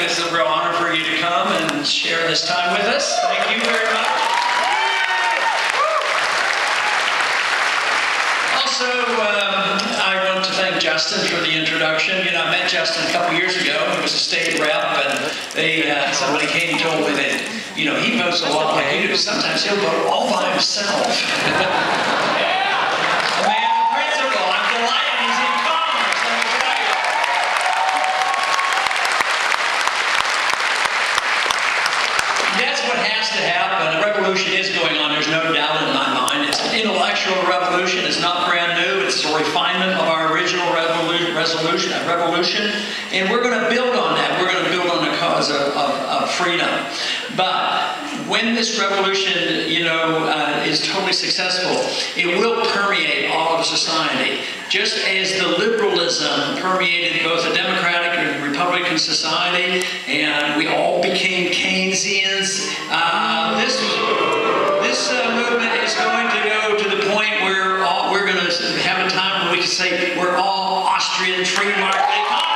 it's a real honor for you to come and share this time with us. Thank you very much. Also, I want to thank Justin for the introduction. You know, I met Justin a couple years ago. He was a state rep, and somebody came and told me that, you know, he votes a lot like you do. Sometimes he'll vote all by himself. Is going on, there's no doubt in my mind. It's an intellectual revolution. It's not brand new. It's a refinement of our original revolution, and we're going to build on that. We're going to build on the cause of freedom. But when this revolution, you know, is totally successful, it will permeate all of society. Just as the liberalism permeated both the Democratic and Republican society, and we all became Keynesians, this movement is going to go to the point where we're going to have a time where we can say we're all Austrian free market economies.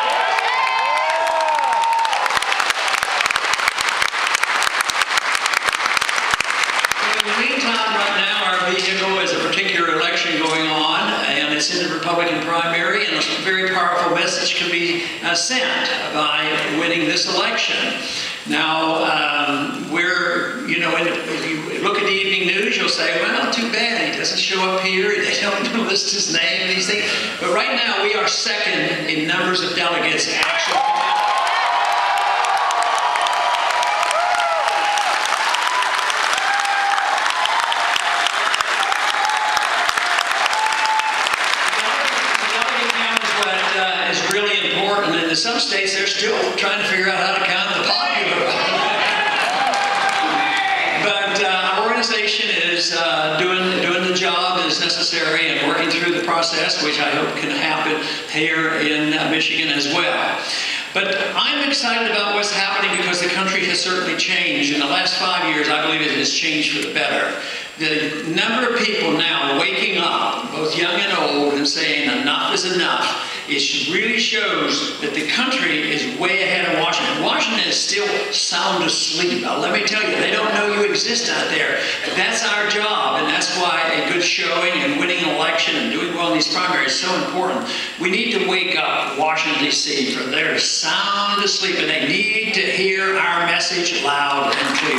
In the meantime, right now, our vehicle is a particular election going on, and it's in the Republican primary, and a very powerful message can be sent by winning this election. Now, you know, if you look at the evening news, you'll say, well, too bad, he doesn't show up here, they don't list his name, these things. But right now, we are second in numbers of delegates actually. In some states, they're still trying to figure out how to count the popular vote. But our organization is doing the job as necessary and working through the process, which I hope can happen here in Michigan as well. But I'm excited about what's happening because the country has certainly changed. In the last 5 years, I believe it has changed for the better. The number of people now waking up, both young and old, and saying enough is enough, it really shows that the country is way ahead of Washington. Washington is still sound asleep. Now, let me tell you, they don't know you exist out there. But that's our job, and that's why a good showing and winning an election and doing well in these primaries is so important. We need to wake up Washington, D.C., for they're sound asleep, and they need to hear our message loud and clear.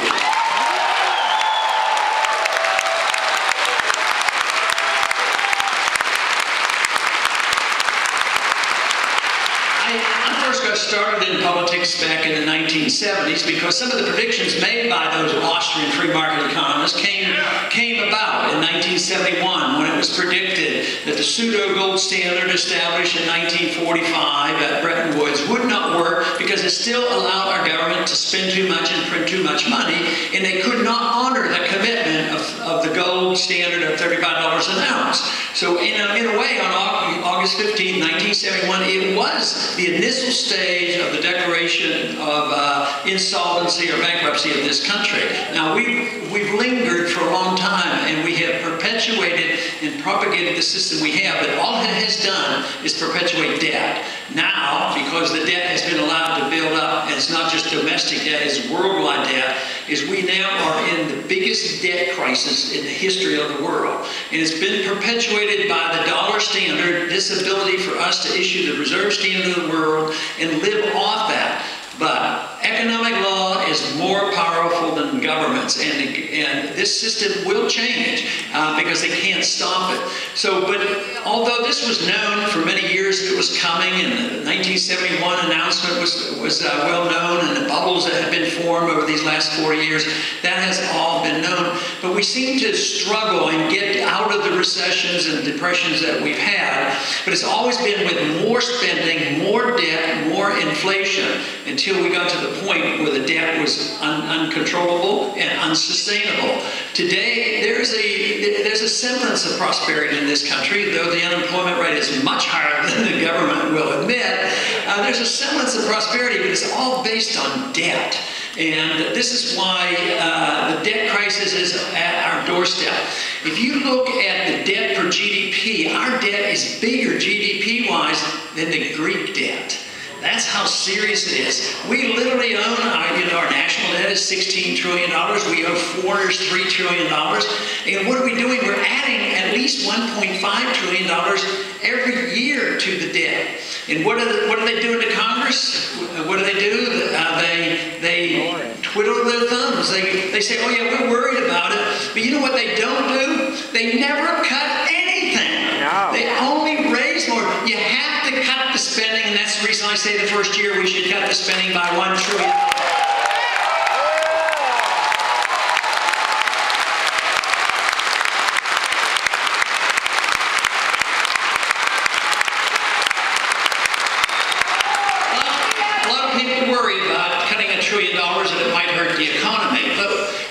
Started in politics back in the 1970s because some of the predictions made by those Austrian free market economists came about in 1971 when it was predicted that the pseudo-gold standard established in 1945 at Bretton Woods would not work because it still allowed our government to spend too much and print too much money, and they could not honor the commitment of the gold standard of $35 an ounce. So in a way, on August 15, 1971, it was the initial stage of the declaration of insolvency or bankruptcy of this country. Now, we've lingered for a long time, and we have perpetuated and propagated the system we have, but all it has done is perpetuate debt. Now, because the debt has been allowed to build up, and it's not just domestic debt, it's worldwide debt, is we now are in the biggest debt crisis in the history of the world. And it's been perpetuated by the dollar standard, this ability for us to issue the reserve standard of the world and live off that. But economic law is more powerful than governments, and this system will change because they can't stop it. So, but although this was known for many years, it was coming, and the 1971 announcement was well known, and the bubbles that have been formed over these last 40 years, that has all been known. But we seem to struggle and get out of the recessions and depressions that we've had. But it's always been with more spending, more debt, more inflation, until we got to the point where the debt was uncontrollable and unsustainable. Today, there's a semblance of prosperity in this country, though the unemployment rate is much higher than the government will admit. There's a semblance of prosperity, but it's all based on debt. And this is why the debt crisis is at our doorstep. If you look at the debt per GDP, our debt is bigger GDP-wise than the Greek debt. That's how serious it is. We literally own, our national debt is $16 trillion. We owe foreigners $3 trillion. And what are we doing? We're adding at least $1.5 trillion every year to the debt. And what are they doing to Congress? What do? They twiddle their thumbs. They say, oh yeah, we're worried about it. But you know what they don't do? They never cut anything. No. They only raise more. You have to cut the spending, and that's the reason I say the first year we should cut the spending by $1 trillion.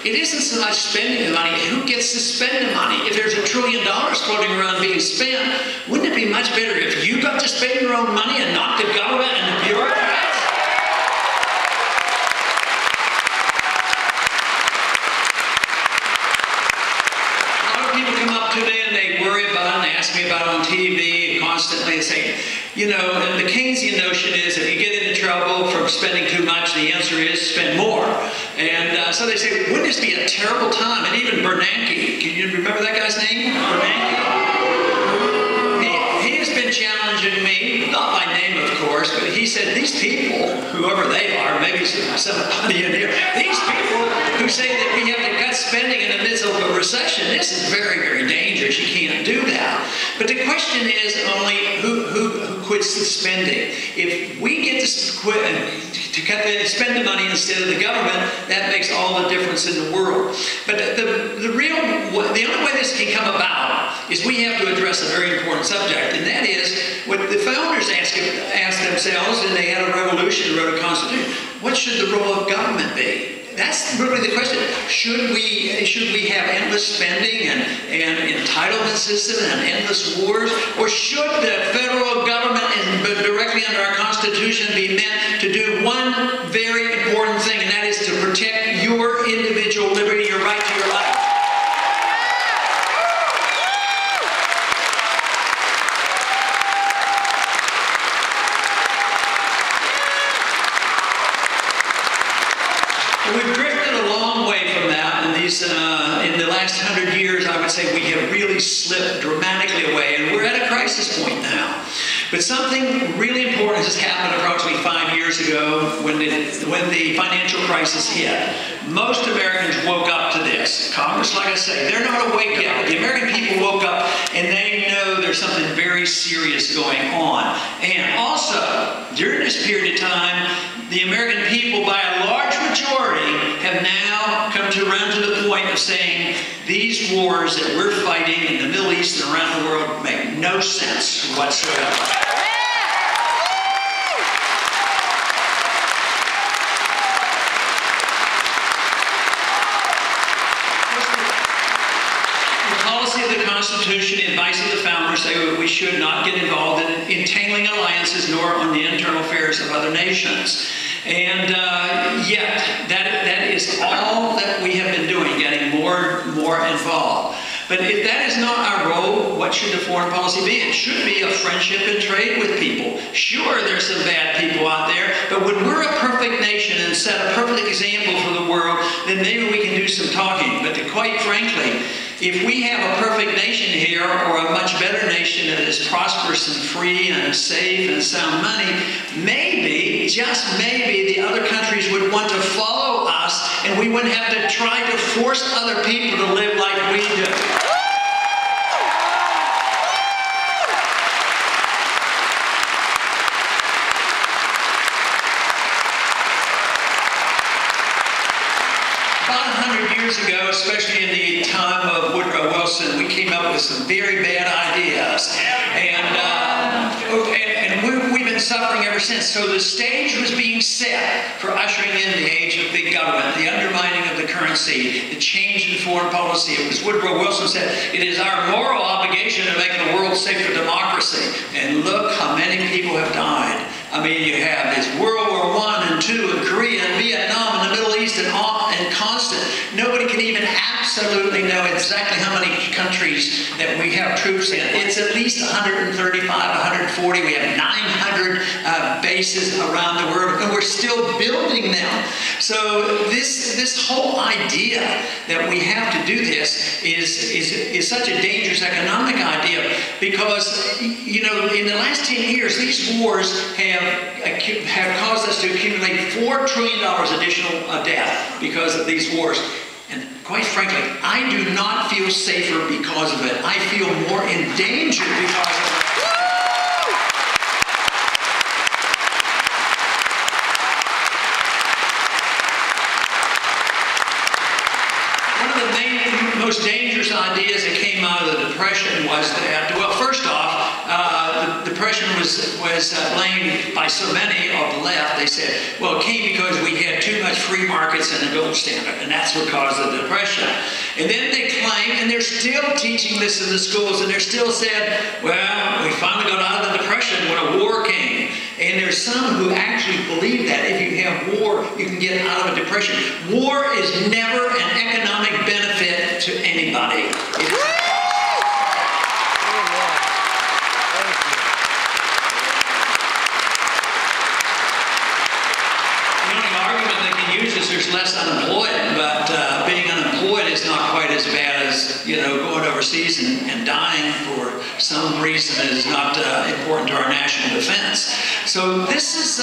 It isn't so much spending the money, who gets to spend the money? If there's $1 trillion floating around being spent, wouldn't it be much better if you got to spend your own money and not the government and the bureaucrats? A lot of people come up to me and they worry about it and they ask me about it on TV constantly and say, you know, and the Keynesian notion is if you get into trouble from spending too much, the answer is spend more. And so they say, wouldn't this be a terrible time? And even Bernanke, can you remember that guy's name? Bernanke? He has been challenging me, not by name of course, but he said these people, whoever they are, maybe somebody in here, these people who say that we have to cut spending in the midst of a recession, this is very, very dangerous. You can't do that. But the question is only who quits the spending. If we get to spend the money instead of the government, that makes all the difference in the world. But the only way this can come about is we have to address a very important subject, and that is what the founders asked themselves, and they had a revolution, wrote a constitution. What should the role of government be? That's really the question. Should we have endless spending and entitlement system and endless wars? Or should the federal government, directly under our Constitution, be meant to do one very important thing, and that is to protect your individual liberty, your right to your life? We've drifted a long way from that, and in the last 100 years, I would say we have really slipped dramatically away, and we're at a crisis point now. But something really important has happened approximately 5 years ago when the financial crisis hit. Most Americans woke up to this. Congress, like I say, they're not awake yet. The American people woke up and they know there's something very serious going on. And also, during this period of time, the American people, by a large majority, have now come around to the point of saying these wars that we're fighting in the Middle East and around the world make no sense whatsoever. Constitution, the advice of the founders say that we should not get involved in entangling alliances nor on the internal affairs of other nations. And yet, that is all that we have been doing, getting more and more involved. But if that is not our role, what should the foreign policy be? It should be a friendship and trade with people. Sure, there's some bad people out there, but when we're a perfect nation and set a perfect example for the world, then maybe we can do some talking. But quite frankly, if we have a perfect nation here, or a much better nation that is prosperous and free and safe and sound money, maybe, just maybe, the other countries would want to follow us, and we wouldn't have to try to force other people to live like we do. Ago, especially in the time of Woodrow Wilson, we came up with some very bad ideas, and we've been suffering ever since. So the stage was being set for ushering in the age of big government, the undermining of the currency, the change in foreign policy. It was Woodrow Wilson said, "It is our moral obligation to make the world safe for democracy." And look how many people have died. I mean, you have this World War I and II and Korea and Vietnam and the Middle East and constant. Nobody can even absolutely know exactly how many countries that we have troops in. It's at least 135, 140. We have 900 bases bases around the world, and we're still building them. So this whole idea that we have to do this is such a dangerous economic idea, because, you know, in the last 10 years, these wars have caused us to accumulate $4 trillion additional debt because of these wars. And quite frankly, I do not feel safer because of it. I feel more in danger because of it. One of the most dangerous ideas that came out of the Depression was that, well, first off, the Depression was blamed by so many of the left. They said, well, it came because we had too much free markets and a gold standard, and that's what caused the Depression. And then they claim, and they're still teaching this in the schools, and they're still said, well, we finally got out of the Depression when a war came. And there's some who actually believe that if you have war, you can get out of a depression. War is never an economic benefit to anybody. It is there's less unemployed, but being unemployed is not quite as bad as, you know, going overseas and dying for some reason that is not important to our national defense. So this is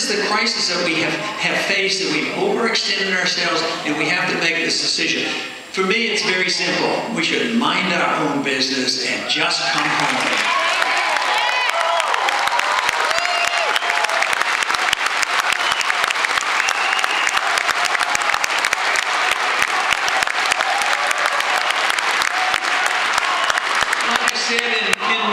the crisis that we have faced, that we've overextended ourselves, and we have to make this decision. For me, it's very simple. We should mind our own business and just come home.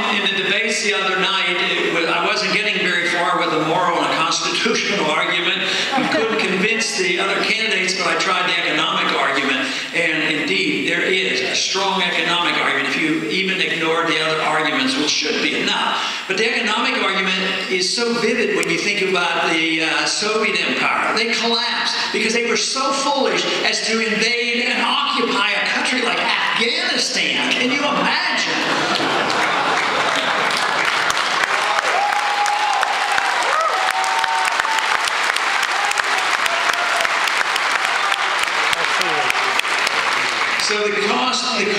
In the debates the other night, I wasn't getting very far with a moral and a constitutional argument. We couldn't convince the other candidates, but I tried the economic argument. And indeed, there is a strong economic argument. If you even ignore the other arguments, which should be enough. But the economic argument is so vivid when you think about the Soviet Empire. They collapsed because they were so foolish as to invade and occupy a country like Afghanistan. Can you imagine? So the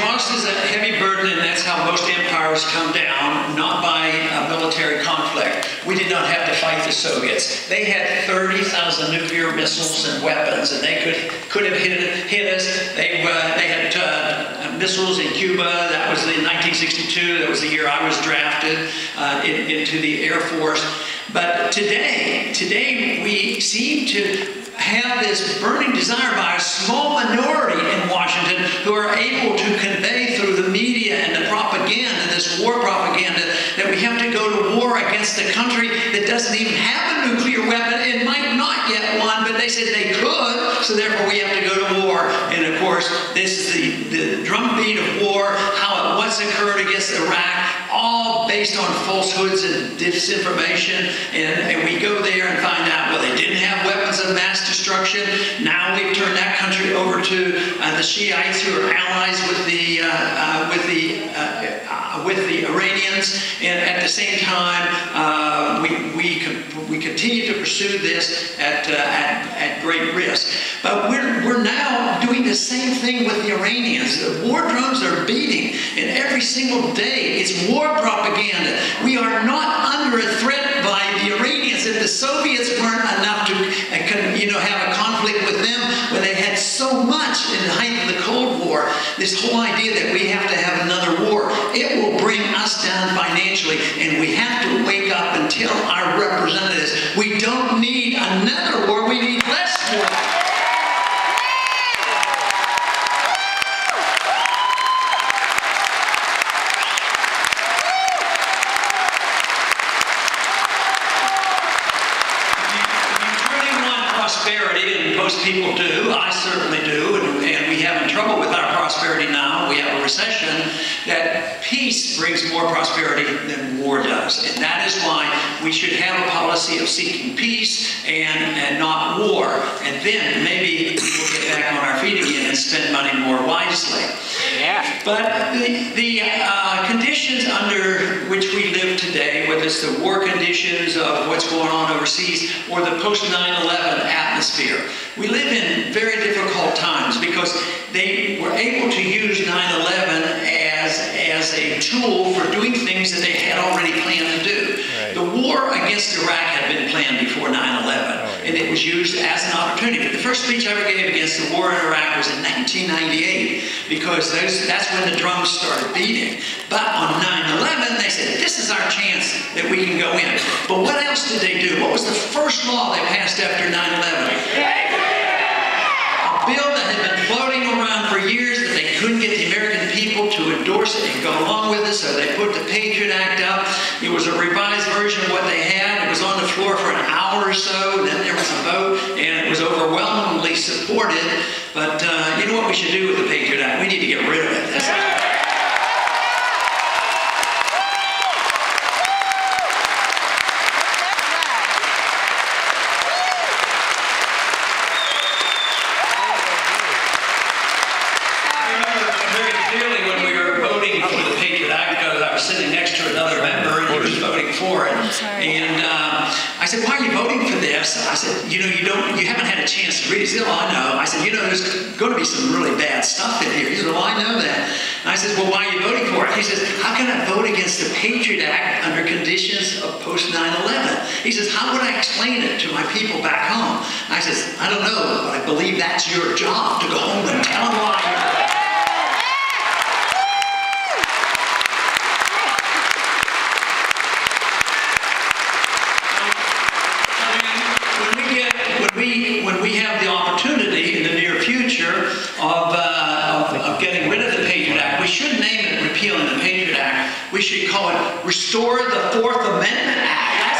cost is a heavy burden, and that's how most empires come down, not by a military conflict. We did not have to fight the Soviets. They had 30,000 nuclear missiles and weapons, and they could have hit us. They had missiles in Cuba. That was in 1962. That was the year I was drafted into the Air Force. But today we seem to have this burning desire by a small minority in Washington who are able to convey through the media and the propaganda, this war propaganda, that we have to go to war against a country that doesn't even have a nuclear weapon and might not get one, but they said they could, so therefore we have to go to war. And of course, this is the drumbeat of war, what's occurred against Iraq, all based on falsehoods and disinformation, and we go there and find out, well, they didn't have weapons of mass destruction. Now we've turned that country over to the Shiites, who are allies with the Iranians, and at the same time, we continue to pursue this at great risk. But we're now doing the same thing with the Iranians. The war drums are beating, and every single day it's war propaganda. We are not under a threat by the Iranians. If the Soviets weren't enough to have a conflict with them when they had so much in the height of the Cold War, this whole idea that we have to have another war, it will bring us down financially, and we have to wake up and tell our representatives, we don't need another war, we need less war. Prosperity, and most people do, I certainly do, and we having trouble with our prosperity now. We have a recession. That peace brings more prosperity than war does, and that is why we should have a policy of seeking peace and not war, and then maybe we'll get back on our feet again and spend money more wisely. Yeah. But the conditions under which we live today, whether it's the war conditions of what's going on overseas or the post 9/11 atmosphere, we live in very difficult times because they were able to use 9/11 as a tool for doing things that they had already planned to do. Right. The war against Iraq had been planned before 9/11, and it was used as an opportunity. But the first speech I ever gave against the war in Iraq was in 1998, because that's when the drums started beating. But on 9/11, they said, this is our chance that we can go in. But what else did they do? What was the first law they passed after 9/11? A bill that had been floating around for years, but they couldn't get the American people to endorse it and go along with it, so they put the Patriot Act up. It was a revised version of what they had. It was on the floor for an hour or so, then there was a vote, and it was overwhelmingly supported. But you know what we should do with the Patriot Act? We need to get rid of it. And I said, why are you voting for this? I said, you haven't had a chance to read it. He said, oh, I know. I said, there's going to be some really bad stuff in here. He said, well, I know that. And I said, well, why are you voting for it? He says, how can I vote against the Patriot Act under conditions of post 9/11? He says, how would I explain it to my people back home? I said, I don't know, but I believe that's your job, to go home and tell them why you're voting. When we have the opportunity in the near future of getting rid of the Patriot Act, we should name it repealing the Patriot Act. We should call it Restore the Fourth Amendment Act.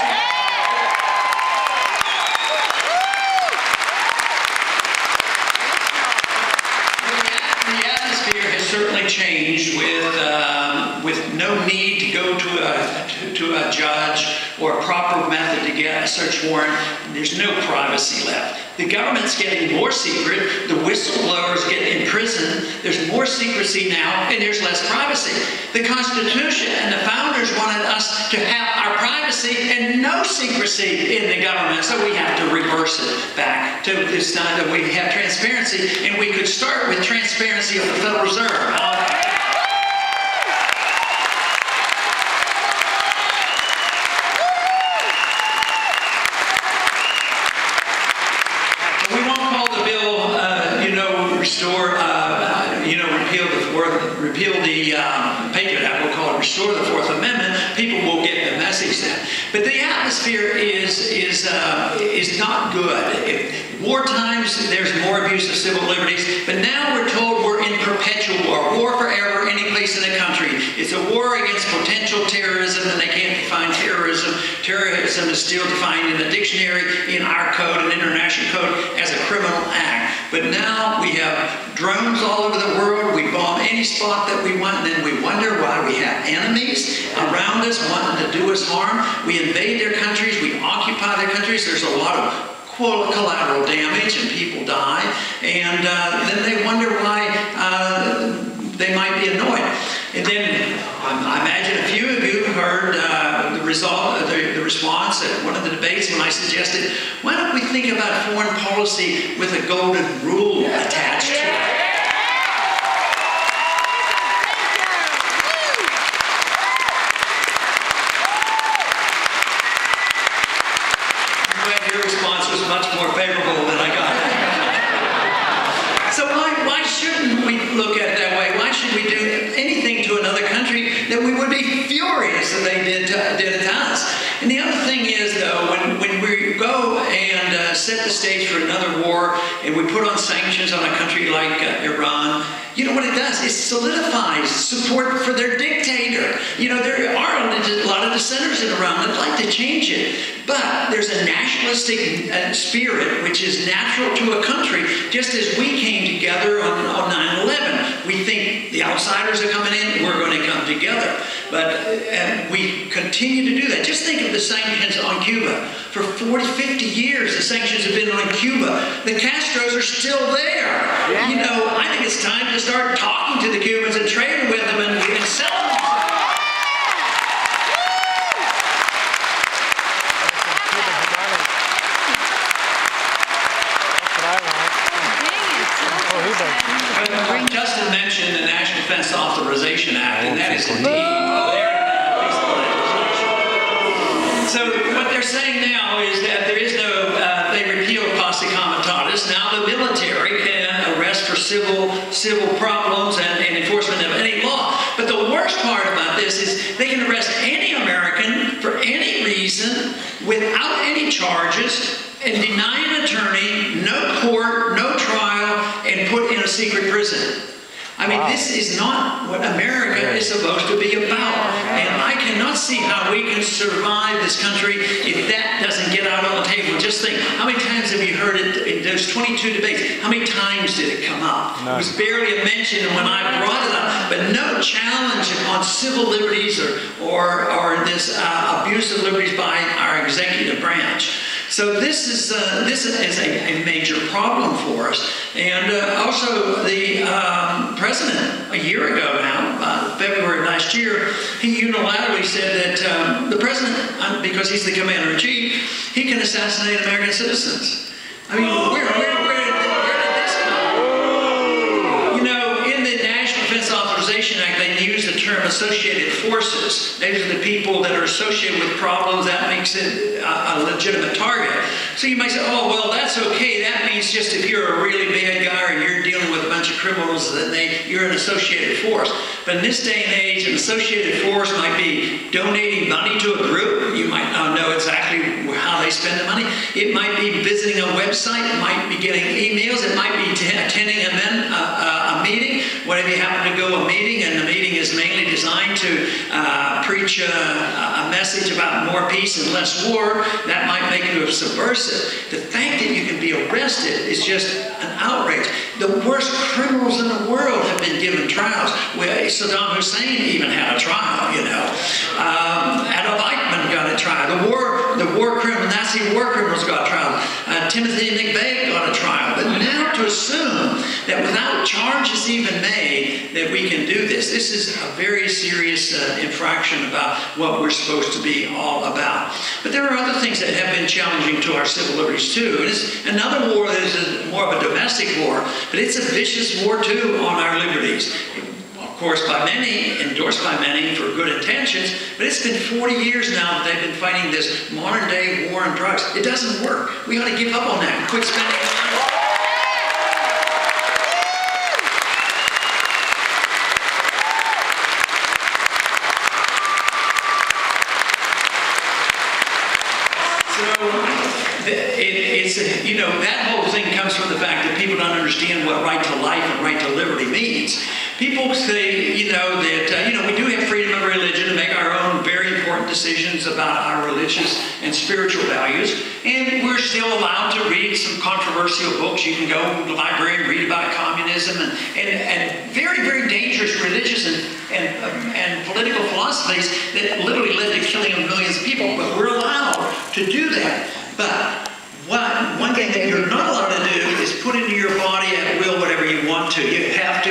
The atmosphere has certainly changed with no need to go to a judge or a proper method to get a search warrant. There's no privacy left. The government's getting more secret. The whistleblowers get imprisoned. There's more secrecy now, and there's less privacy. The Constitution and the founders wanted us to have our privacy and no secrecy in the government, so we have to reverse it back to this time that we have transparency, and we could start with transparency of the Federal Reserve. Repeal the Patriot Act, we'll call it Restore the Fourth Amendment. People will get the message then. But the atmosphere is not good. War times, there's more abuse of civil liberties, but now we're told we're in perpetual war forever, any place in the country. It's a war against potential terrorism, and they can't define terrorism. Terrorism is still defined in the dictionary, in our code, and international code, as a criminal act. But now we have drones all over the world. We bomb any spot that we want, and then we wonder why we have enemies around us wanting to do us harm. We invade their countries. We occupy their countries. There's a lot of collateral damage, and people die. And then they wonder why they might be annoyed. And then I imagine a few of you heard the response at one of the debates when I suggested, why don't we think about foreign policy with a golden rule attached to it? I'm glad your response was much more favorable than I got. So why shouldn't we look at it that way? Why should we do anything to another country that we would be furious that they did to us? And the other thing is, though, when we go and set the stage for another war, and we put on sanctions on a country like Iran, you know what it does? It solidifies support for their dictator. There are a lot of dissenters in Iran that like to change it. But there's a nationalistic spirit which is natural to a country, just as we came together on 9/11. We think the outsiders are coming in, we're going to come together. and we continue to do that. Just think of the sanctions on Cuba. For 40, 50 years, the sanctions have been on Cuba. The Castros are still there. You know, I think it's time to start talking to the Cubans and trading with them and selling them. Justin mentioned the National Defense Authorization Act, and that is indeed so what they're saying now is that there is no, they repealed posse comitatus. Now the military can arrest for civil problems and enforcement of any law. But the worst part about this is they can arrest any American for any reason without any charges and deny an attorney, no court, no trial, and put in a secret prison. I mean, this is not what America is supposed to be about. And I cannot see how we can survive this country if that doesn't get out on the table. Just think, how many times have you heard it? There's 22 debates. How many times did it come up? It was barely a mention when I brought it up, but no challenge on civil liberties or this abuse of liberties by our executive branch. So this is a major problem for us. And also the president, a year ago now, February last year, he unilaterally said that the president, because he's the commander-in-chief, he can assassinate American citizens. I mean, where did this come? You know, in the National Defense Authorization Act, they use the term associated forces. These are the people that are associated with problems. That makes it a legitimate target. So you might say, oh, well, that's okay. That means just if you're a really bad guy or you're dealing with a bunch of criminals, then you're an associated force. But in this day and age, an associated force might be donating money to a group. You might not know exactly how they spend the money. It might be visiting a website. It might be getting emails. It might be attending a meeting. Whatever you happen to go a meeting, and the meeting is mainly designed to preach a message about more peace and less war, that might make you a subversive. The fact that you can be arrested is just an outrage. The worst criminals in the world have been given trials. Saddam Hussein even had a trial, you know. Adolf Eichmann got a trial. Nazi war criminals got a trial. Timothy McVeigh got a trial. But now to assume that without charges even made that we can do this is a very serious infraction about what we're supposed to be all about. But there are other things that have been challenging to our civil liberties too. And it's another war that is more of a domestic war, but it's a vicious war too on our liberties. Of course, by many, endorsed by many for good intentions, but it's been 40 years now that they've been fighting this modern day war on drugs. It doesn't work. We ought to give up on that and quit spending money. You know, that whole thing comes from the fact that people don't understand what right to life and right to liberty means. People say, you know, that, we do have freedom of religion to make our own very important decisions about our religious and spiritual values, and we're still allowed to read some controversial books. You can go to the library and read about communism and very, very dangerous religious and political philosophies that literally led to killing of millions of people, but we're allowed to do that. But one thing that you're not allowed to do is put into your body at will whatever you want to. You have to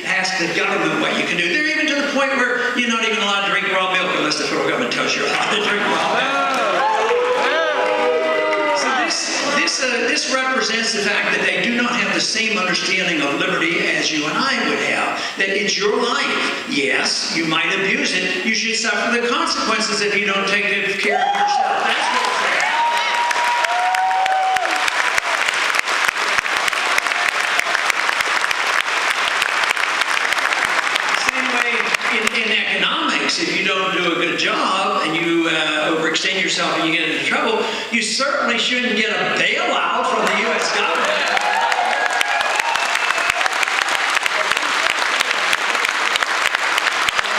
ask the government what you can do. They're even to the point where you're not even allowed to drink raw milk unless the federal government tells you how to drink raw milk. So this represents the fact that they do not have the same understanding of liberty as you and I would have. That it's your life. Yes, you might abuse it. You should suffer the consequences if you don't take good care of yourself. That's what it's saying. In economics, if you don't do a good job and you overextend yourself and you get into trouble, you certainly shouldn't get a bailout from the U.S. government.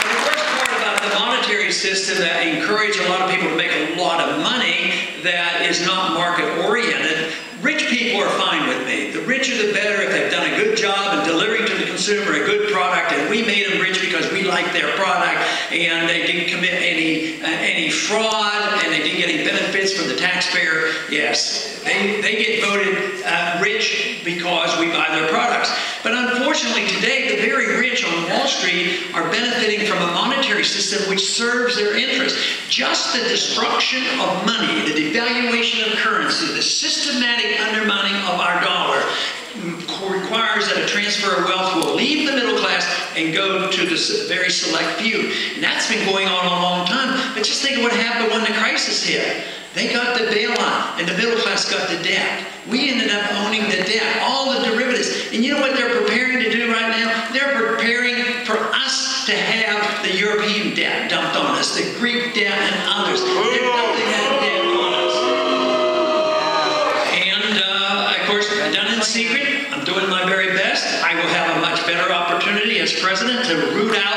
The worst part about the monetary system that encourages a lot of people to make a lot of money that is not market-oriented, rich people are fine with me. The richer the better if they've done a good job in delivering to the consumer. consumer a good product, and we made them rich because we liked their product, and they didn't commit any fraud, and they didn't get any benefits from the taxpayer. Yes, they get voted rich because we buy their products. But unfortunately today, the very rich on Wall Street are benefiting from a monetary system which serves their interests. Just the destruction of money, the devaluation of currency, the systematic undermining of our dollar requires that a transfer of wealth will leave the middle class and go to the very select few. And that's been going on a long time. But just think of what happened when the crisis hit. They got the bailout, and the middle class got the debt. We ended up owning the debt, all the derivatives. And you know what they're preparing to do right now? They're preparing for us to have the European debt dumped on us, the Greek debt and others. They're dumping that debt on us. And, of course, done in secret. I'm doing my very best. I will have a much better opportunity as president to root out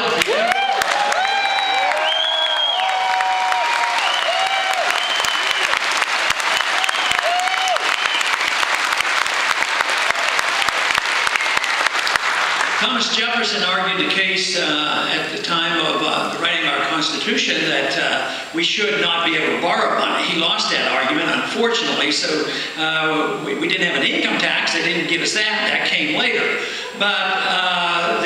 Thomas Jefferson argued the case at the time of the writing of our Constitution that we should not be able to borrow money. He lost that argument, unfortunately, so we didn't have an income tax. They didn't give us that. That came later. But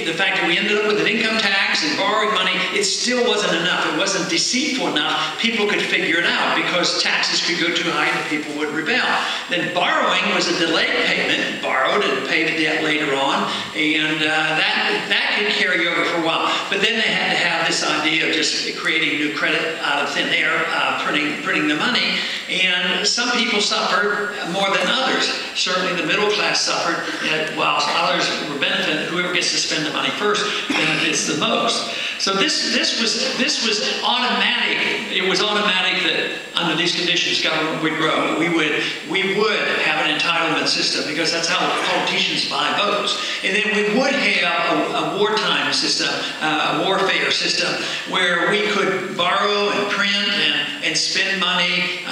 the fact that we ended up with an income tax and borrowing money, it still wasn't enough. It wasn't deceitful enough. People could figure it out because taxes could go too high and people would rebel. Then borrowing was a delayed payment, borrowed and paid the debt later on, and that could carry over for a while. But then they had to have this idea of just creating new credit out of thin air, printing the money, and some people suffered more than others. Certainly the middle class suffered, while others were benefiting. Whoever gets to spend the money first benefits the most. So this was automatic. It was automatic that under these conditions, government would grow. We would have an entitlement system because that's how politicians buy votes. And then we would have a wartime system, a warfare system, where we could borrow and print and spend money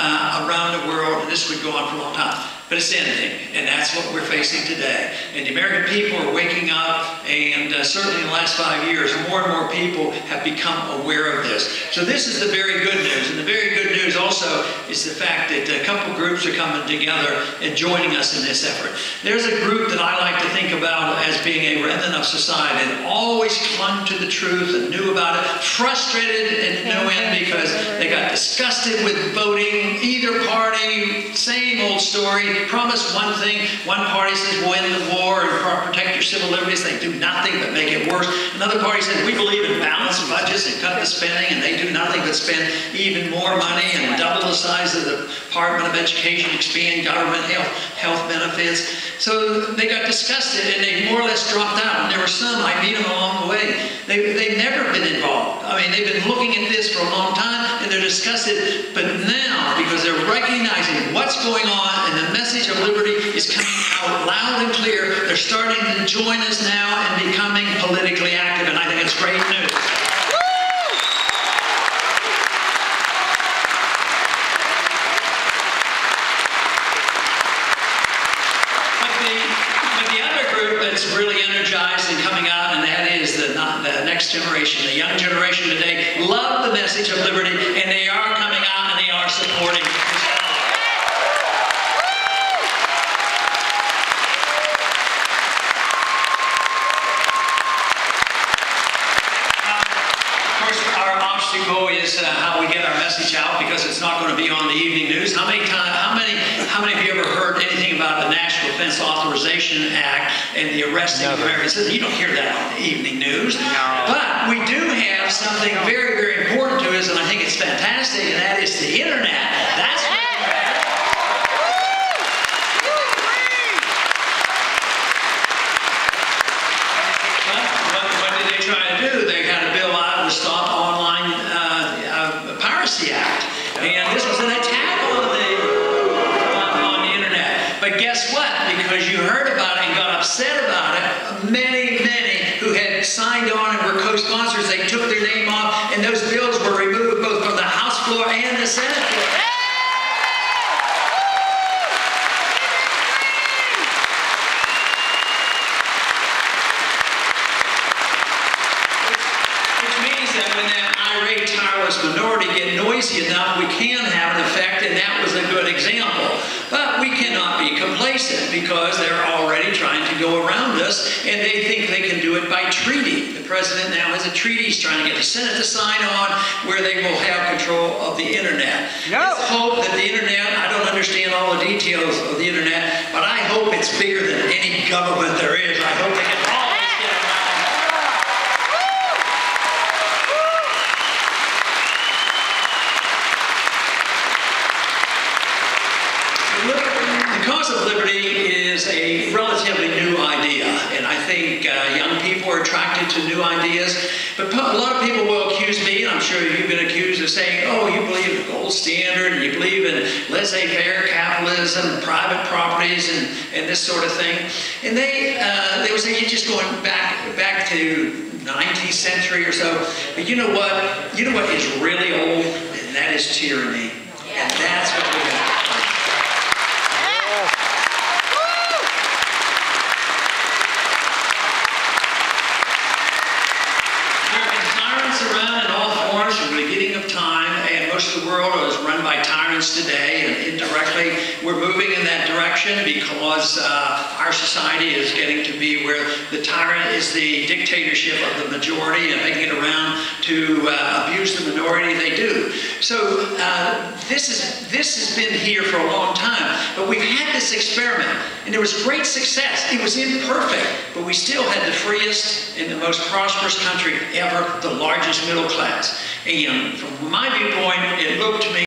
around the world, and this would go on for a long time. But it's ending, and that's what we're facing today. And the American people are waking up, and certainly in the last 5 years, more and more people have become aware of this. So this is the very good news. And the very good news also is the fact that a couple groups are coming together and joining us in this effort. There's a group that I like to think about as being a remnant of society that always clung to the truth and knew about it, frustrated at no end because they got disgusted with voting, either party, same old story. Promise one thing, one party says we'll end the war and protect your civil liberties. They do nothing but make it worse. Another party says we believe in balanced budgets and cut the spending, and they do nothing but spend even more money and double the size of the Department of Education, expand government health benefits. So they got disgusted and they more or less dropped out. And there were some, I meet them along the way, they've never been involved. I mean, they've been looking at this for a long time and they're disgusted, but now, because they're recognizing what's going on and the message of liberty is coming out loud and clear, they're starting to join us now and becoming politically active, and I think it's great news. But the other group that's really energized and coming out, and that is the next generation, the young generation today, love the message of liberty, and they are coming out and they are supporting it. Is how we get our message out, because it's not going to be on the evening news. How many of you ever heard anything about the National Defense Authorization Act and the arresting of Americans? You don't hear that on the evening news. No. But we do have something very, very important to us, and I think it's fantastic, and that is the internet. That's what what did they try to do? They had a bill out to stop online Piracy Act, and this was an attack on the internet. But guess what? Because you heard about it and got upset about it, many who had signed on and were co-sponsors, they took their name off, and those bills were removed both from the House floor and the Senate floor. cannot be complacent because they're already trying to go around us, and they think they can do it by treaty. The president now has a treaty he's trying to get the Senate to sign on where they will have control of the internet. Let's hope that the internet, I don't understand all the details of the internet, but I hope it's bigger than any government there is. I hope they can always get around. The cause of liberty is a relatively new idea, and I think young people are attracted to new ideas. But a lot of people will accuse me, and I'm sure you've been accused of saying, oh, you believe in the gold standard, and you believe in laissez-faire capitalism, private properties, and this sort of thing. And they would say, you're just going back to the 19th century or so. But you know what? You know what is really old? And that is tyranny. And that's what we have. Around in all forms from the beginning of time, and most of the world is run by tyrants today, and indirectly we're moving in that direction because our society is getting to be where the tyrant is the dictatorship of the majority, and they get around to abuse the minority. They do. So this has been here for a long time, but we've had this experiment, and there was great success. It was imperfect, but we still had the freest and the most prosperous country ever, the largest middle class. And from my viewpoint, it looked to me